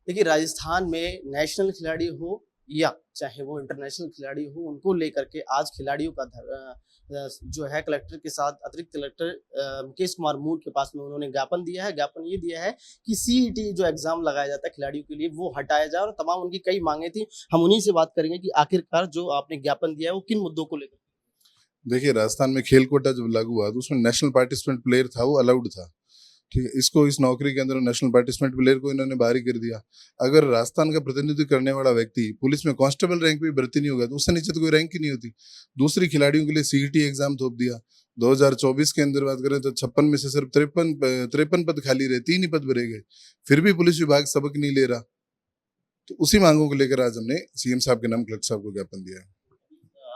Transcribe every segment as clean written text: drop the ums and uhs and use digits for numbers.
देखिए, राजस्थान में नेशनल खिलाड़ी हो या चाहे वो इंटरनेशनल खिलाड़ी हो, उनको लेकर के आज खिलाड़ियों का जो है कलेक्टर के साथ अतिरिक्त कलेक्टर मुकेश कुमार मूल के पास में उन्होंने ज्ञापन दिया है। ज्ञापन ये दिया है कि सीईटी जो एग्जाम लगाया जाता है खिलाड़ियों के लिए वो हटाया जाए, और तमाम उनकी कई मांगे थी। हम उन्हीं से बात करेंगे कि आखिरकार जो आपने ज्ञापन दिया है वो किन मुद्दों को लेकर। देखिए, राजस्थान में खेल कोटा जब लागू हुआ तो उसमें नेशनल पार्टिसिपेंट प्लेयर था, वो अलाउड था। ठीक है, इसको इस नौकरी के अंदर नेशनल पार्टिसिपेंट प्लेयर को इन्होंने बाहर ही कर दिया। अगर राजस्थान का प्रतिनिधित्व करने वाला व्यक्ति पुलिस में कांस्टेबल रैंक पे भर्ती नहीं होगा तो उससे नीचे तो कोई रैंक ही नहीं होती। दूसरी खिलाड़ियों के लिए सीईटी एग्जाम थोप दिया। 2024 के अंदर बात करें तो 56 में से सिर्फ 53 पद खाली रहे, 3 ही पद भरे गए, फिर भी पुलिस विभाग सबक नहीं ले रहा। तो उसी मांगों को लेकर आज हमने सीएम साहब के नाम कलेक्टर साहब को ज्ञापन दिया है।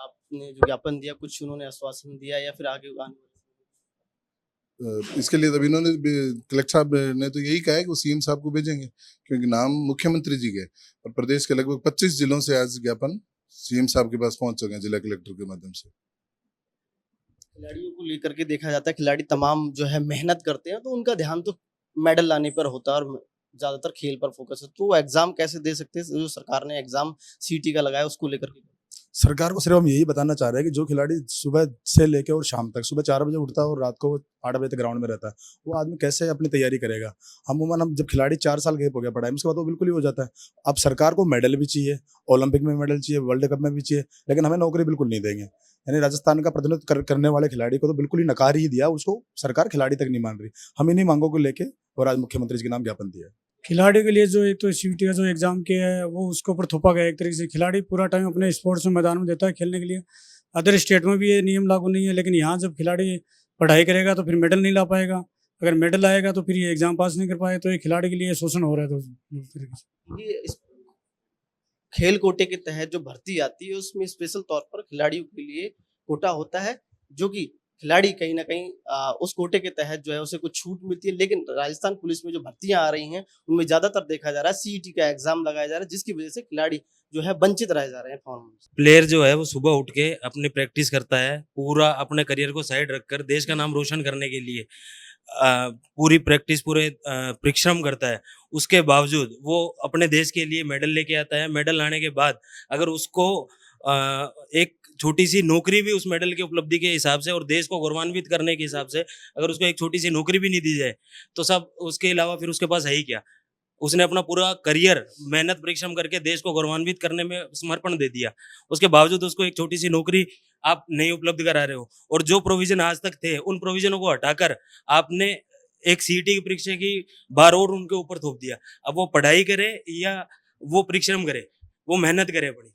आपने जो ज्ञापन दिया, कुछ उन्होंने आश्वासन दिया या फिर आगे इसके लिए तब इन्होंने कलेक्टर साहब ने तो यही कहा है कि वो सीएम साहब को भेजेंगे, क्योंकि नाम मुख्यमंत्री जी के और प्रदेश के लगभग 25 जिलों से आज ज्ञापन सीएम साहब के पास पहुंच चुके हैं जिला कलेक्टर के माध्यम से। खिलाड़ियों को लेकर के देखा जाता है, खिलाड़ी तमाम जो है मेहनत करते हैं तो उनका ध्यान तो मेडल लाने पर होता है और ज्यादातर खेल पर फोकस है। तो एग्जाम कैसे दे सकते हैं, जो सरकार ने एग्जाम सीटी का लगाया उसको लेकर के? सरकार को सिर्फ हम यही बताना चाह रहे हैं कि जो खिलाड़ी सुबह से लेकर और शाम तक, सुबह 4 बजे उठता है और रात को 8 बजे तक ग्राउंड में रहता है, वो आदमी कैसे अपनी तैयारी करेगा। हम जब खिलाड़ी 4 साल गैप हो गया पढ़ाई में, उसके बाद वो बिल्कुल ही हो जाता है। अब सरकार को मेडल भी चाहिए, ओलंपिक में मेडल चाहिए, वर्ल्ड कप में भी चाहिए, लेकिन हमें नौकरी बिल्कुल नहीं देंगे। यानी राजस्थान का प्रतिनिधित्व करने वाले खिलाड़ी को तो बिल्कुल ही नकार ही दिया, उसको सरकार खिलाड़ी तक नहीं मान रही। हम इन्हीं मांगों को लेके और आज मुख्यमंत्री जी के नाम ज्ञापन दिया है। खिलाड़ी के लिए जो एक तो सीयूटी का जो एग्जाम किया है वो उसके ऊपर थोपा गया एक तरीके से। खिलाड़ी पूरा टाइम अपने स्पोर्ट्स में मैदान में देता है खेलने के लिए। अदर स्टेट में भी ये नियम लागू नहीं है, लेकिन यहाँ जब खिलाड़ी पढ़ाई करेगा तो फिर मेडल नहीं ला पाएगा। अगर मेडल आएगा तो फिर ये एग्जाम पास नहीं कर पाए, तो ये खिलाड़ी के लिए शोषण हो रहा है। तो तरीके से ये खेल कोटे के तहत जो भर्ती आती है उसमें स्पेशल तौर पर खिलाड़ियों के लिए कोटा होता है, जो कि खिलाड़ी कहीं ना कहीं उस कोटे के तहत जो है उसे कुछ छूट मिलती है। लेकिन राजस्थान पुलिस में जो भर्तियां आ रही हैं उनमें ज्यादातर देखा जा रहा है सीईटी का एग्जाम लगाया जा रहा है, जिसकी वजह से खिलाड़ी जो है वंचित रह जा रहे हैं फॉर्म से। प्लेयर जो है वो सुबह उठ के अपनी प्रैक्टिस करता है, पूरा अपने करियर को साइड रखकर देश का नाम रोशन करने के लिए पूरी प्रैक्टिस, पूरे परिश्रम करता है। उसके बावजूद वो अपने देश के लिए मेडल लेके आता है। मेडल लाने के बाद अगर उसको एक छोटी सी नौकरी भी उस मेडल की उपलब्धि के हिसाब से और देश को गौरवान्वित करने के हिसाब से अगर उसको एक छोटी सी नौकरी भी नहीं दी जाए तो सब उसके अलावा फिर उसके पास है ही क्या। उसने अपना पूरा करियर मेहनत परिश्रम करके देश को गौरवान्वित करने में समर्पण दे दिया, उसके बावजूद उसको एक छोटी सी नौकरी आप नहीं उपलब्ध करा रहे हो। और जो प्रोविजन आज तक थे उन प्रोविजनों को हटाकर आपने एक सीईटी की परीक्षा की बार और उनके ऊपर थोप दिया। अब वो पढ़ाई करे या वो परिश्रम करे, वो मेहनत करे अपनी।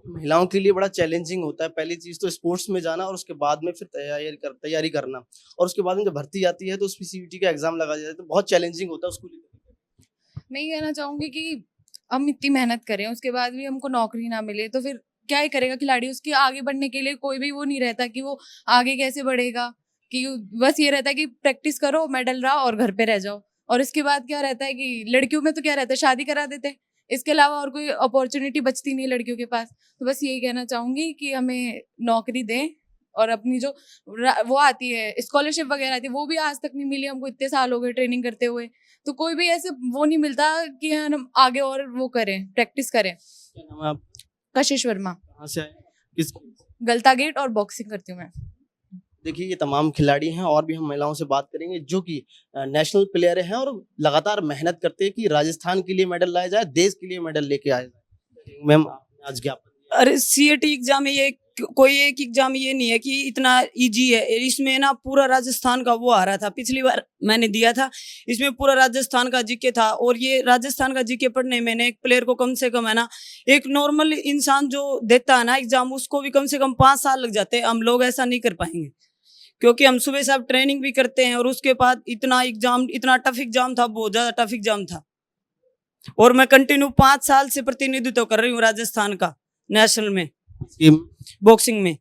महिलाओं के लिए बड़ा चैलेंजिंग होता है। पहली चीज तो स्पोर्ट्स में जाना और उसके बाद में फिर तैयारी करना, और उसके बाद में जब भर्ती आती है तो उसमें सीईटी का एग्जाम लगा जाता है, तो बहुत चैलेंजिंग होता है उसको लेकर। मैं ये कहना चाहूंगी कि हम इतनी मेहनत करें उसके बाद भी हमको नौकरी ना मिले तो फिर क्या ही करेगा खिलाड़ी। उसके आगे बढ़ने के लिए कोई भी वो नहीं रहता कि वो आगे कैसे बढ़ेगा, कि बस ये रहता है कि प्रैक्टिस करो, मेडल लाओ और घर पे रह जाओ। और इसके बाद क्या रहता है कि लड़कियों में तो क्या रहता है, शादी करा देते हैं, इसके अलावा और कोई अपॉर्चुनिटी बचती नहीं लड़कियों के पास। तो बस यही कहना चाहूंगी कि हमें नौकरी दें, और अपनी जो वो आती है स्कॉलरशिप वगैरह आती है वो भी आज तक नहीं मिली हमको। इतने साल हो गए ट्रेनिंग करते हुए, तो कोई भी ऐसे वो नहीं मिलता कि हम आगे और वो करें, प्रैक्टिस करें। क्या नाम है आप? कशिश वर्मा, कहाँ से आए, किस? गलता गेट, और बॉक्सिंग करती हूँ मैं। देखिए, ये तमाम खिलाड़ी हैं और भी हम महिलाओं से बात करेंगे जो कि नेशनल प्लेयर हैं और लगातार मेहनत करते हैं कि राजस्थान के लिए मेडल लाया जाए, देश के लिए मेडल लेके आया जाए। मैम, आपने आज ज्ञापन दिया। अरे सीईटी एग्जाम ये कोई एक एग्जाम ये नहीं है कि इतना इजी है। इसमें ना पूरा राजस्थान का वो आ रहा था, पिछली बार मैंने दिया था, इसमें पूरा राजस्थान का जीके था। और ये राजस्थान का जीके पढ़ने में एक प्लेयर को कम से कम है ना, एक नॉर्मल इंसान जो देता है ना एग्जाम, उसको भी कम से कम 5 साल लग जाते हैं। हम लोग ऐसा नहीं कर पाएंगे क्योंकि हम सुबह से ट्रेनिंग भी करते हैं और उसके बाद इतना एग्जाम, इतना टफ एग्जाम था, बहुत ज्यादा टफ एग्जाम था। और मैं कंटिन्यू 5 साल से प्रतिनिधित्व कर रही हूँ राजस्थान का नेशनल में, बॉक्सिंग में।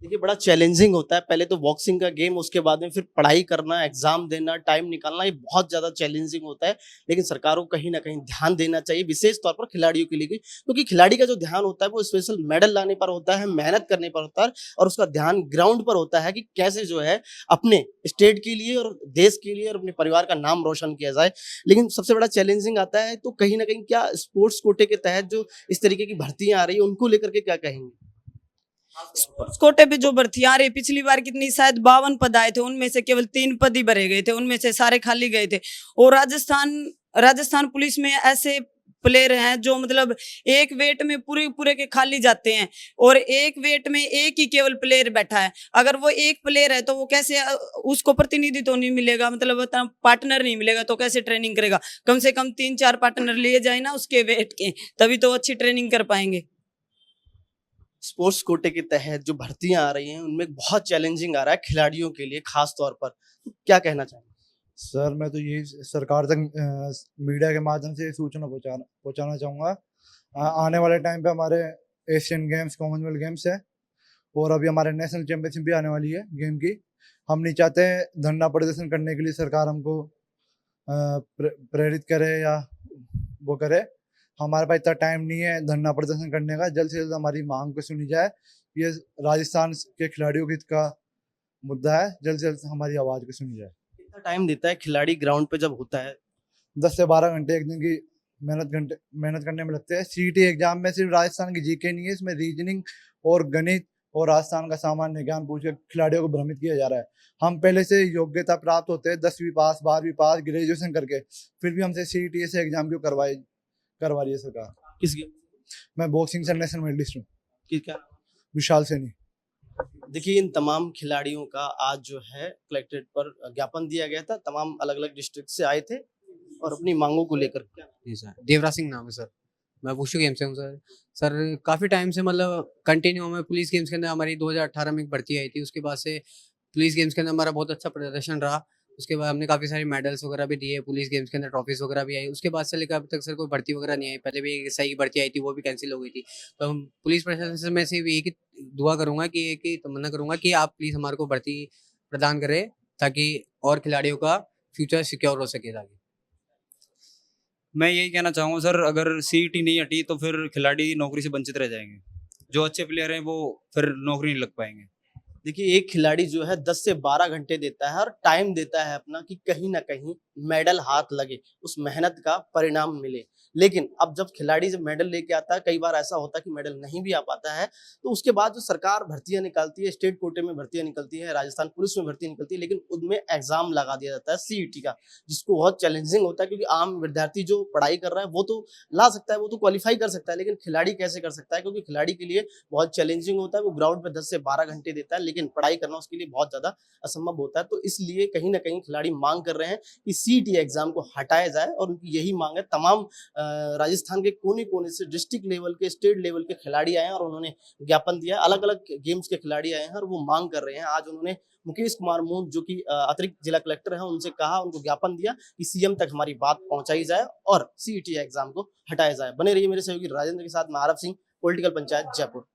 देखिए बड़ा चैलेंजिंग होता है, पहले तो बॉक्सिंग का गेम, उसके बाद में फिर पढ़ाई करना, एग्जाम देना, टाइम निकालना, ये बहुत ज़्यादा चैलेंजिंग होता है। लेकिन सरकारों को कहीं न कहीं ध्यान देना चाहिए, विशेष तौर पर खिलाड़ियों के लिए, क्योंकि खिलाड़ी का जो ध्यान होता है वो स्पेशल मेडल लाने पर होता है, मेहनत करने पर होता है और उसका ध्यान ग्राउंड पर होता है कि कैसे जो है अपने स्टेट के लिए और देश के लिए और अपने परिवार का नाम रोशन किया जाए। लेकिन सबसे बड़ा चैलेंजिंग आता है, तो कहीं न कहीं क्या स्पोर्ट्स कोटे के तहत जो इस तरीके की भर्तियाँ आ रही हैं, उनको लेकर के क्या कहेंगे? स्पोर्ट्स कोटे पे जो भर्तियां आ रही, पिछली बार कितनी शायद 52 पद आए थे, उनमें से केवल 3 पद ही भरे गए थे, उनमें से सारे खाली गए थे। और राजस्थान पुलिस में ऐसे प्लेयर हैं जो मतलब एक वेट में पूरे पूरे के खाली जाते हैं और एक वेट में एक ही केवल प्लेयर बैठा है। अगर वो एक प्लेयर है तो वो कैसे, उसको प्रतिनिधि तो नहीं मिलेगा, मतलब पार्टनर नहीं मिलेगा, तो कैसे ट्रेनिंग करेगा? कम से कम 3-4 पार्टनर लिए जाए ना उसके वेट के, तभी तो अच्छी ट्रेनिंग कर पाएंगे। स्पोर्ट्स कोटे के तहत जो भर्तियां आ रही हैं उनमें बहुत चैलेंजिंग आ रहा है खिलाड़ियों के लिए खास तौर पर, तो क्या कहना चाहेंगे? सर मैं तो यही सरकार तक मीडिया के माध्यम से सूचना पहुंचाना चाहूँगा। आने वाले टाइम पे हमारे एशियन गेम्स, कॉमनवेल्थ गेम्स है और अभी हमारे नेशनल चैंपियनशिप भी आने वाली है गेम की। हम नहीं चाहते धरना प्रदर्शन करने के लिए सरकार हमको प्रेरित करे या वो करे। हमारे पास इतना टाइम नहीं है धरना प्रदर्शन करने का। जल्द से जल्द हमारी मांग को सुनी जाए। ये राजस्थान के खिलाड़ियों के हित का मुद्दा है, जल्द से जल्द हमारी आवाज़ को सुनी जाए। कितना टाइम देता है खिलाड़ी ग्राउंड पे जब होता है? 10 से 12 घंटे एक दिन की मेहनत करने में लगते हैं। सीईटी एग्जाम में सिर्फ राजस्थान की जीके नहीं है, इसमें रीजनिंग और गणित और राजस्थान का सामान्य ज्ञान पूछ के खिलाड़ियों को भ्रमित किया जा रहा है। हम पहले से योग्यता प्राप्त होते हैं 10वीं पास, 12वीं पास, ग्रेजुएशन करके, फिर भी हमसे सीईटी से एग्जाम क्यों करवा रही है सरकार? किस गेम? मैं बॉक्सिंग से नेशनल मेडलिस्ट हूँ, क्या? विशाल सैनी। देखिए इन तमाम खिलाड़ियों का आज जो है कलेक्ट्रेट पर ज्ञापन दिया गया था। तमाम अलग अलग डिस्ट्रिक्ट से आए थे और अपनी मांगों को लेकर। जी सर, देवराज सिंह नाम है सर। मैं वुशु गेम से हूँ सर। सर काफ़ी टाइम से मतलब कंटिन्यू हमें पुलिस गेम्स के अंदर हमारी 2018 में एक भर्ती आई थी। उसके बाद से पुलिस गेम्स के अंदर हमारा बहुत अच्छा प्रदर्शन रहा। उसके बाद हमने काफ़ी सारे मेडल्स वगैरह भी दिए, पुलिस गेम्स के अंदर ट्रॉफीज़ वगैरह भी आई। उसके बाद से लेकर अभी तक सर कोई भर्ती वगैरह नहीं आई। पहले भी एक सही भर्ती आई थी, वो भी कैंसिल हो गई थी। तो हम पुलिस प्रशासन से मैं सिर्फ एक ही दुआ करूँगा कि एक ही तमन्ना करूँगा कि आप प्लीज़ हमारे को भर्ती प्रदान करें, ताकि और खिलाड़ियों का फ्यूचर सिक्योर हो सके। ताकि मैं यही कहना चाहूँगा सर, अगर सीईटी नहीं हटी तो फिर खिलाड़ी नौकरी से वंचित रह जाएंगे। जो अच्छे प्लेयर हैं वो फिर नौकरी नहीं लग पाएंगे। देखिए एक खिलाड़ी जो है 10 से 12 घंटे देता है और टाइम देता है अपना कि कहीं ना कहीं मेडल हाथ लगे, उस मेहनत का परिणाम मिले। लेकिन अब जब खिलाड़ी जब मेडल लेके आता है, कई बार ऐसा होता है कि मेडल नहीं भी आ पाता है, तो उसके बाद जो सरकार भर्तियां निकालती है, स्टेट कोटे में भर्तियां निकलती है, राजस्थान पुलिस में भर्ती निकलती है, लेकिन उनमें एग्जाम लगा दिया जाता है सीईटी का, जिसको बहुत चैलेंजिंग होता है। क्योंकि आम विद्यार्थी जो पढ़ाई कर रहा है वो तो ला सकता है, वो तो क्वालिफाई कर सकता है, लेकिन खिलाड़ी कैसे कर सकता है? क्योंकि खिलाड़ी के लिए बहुत चैलेंजिंग होता है। वो ग्राउंड पे 10 से 12 घंटे देता है, लेकिन पढ़ाई करना उसके लिए बहुत ज्यादा असंभव होता है। तो इसलिए कहीं ना कहीं खिलाड़ी मांग कर रहे हैं कि सीईटी एग्जाम को हटाया जाए, और उनकी यही मांग है। तमाम राजस्थान के कोने कोने से डिस्ट्रिक्ट लेवल के, स्टेट लेवल के खिलाड़ी आए हैं और उन्होंने ज्ञापन दिया है। अलग अलग गेम्स के खिलाड़ी आए हैं और वो मांग कर रहे हैं। आज उन्होंने मुकेश कुमार मून जो कि अतिरिक्त जिला कलेक्टर हैं, उनसे कहा, उनको ज्ञापन दिया कि सीएम तक हमारी बात पहुंचाई जाए और सीईटी एग्जाम को हटाया जाए। बने रहिए मेरे सहयोगी राजेंद्र के साथ। मैं आरव सिंह, पॉलिटिकल पंचायत, जयपुर।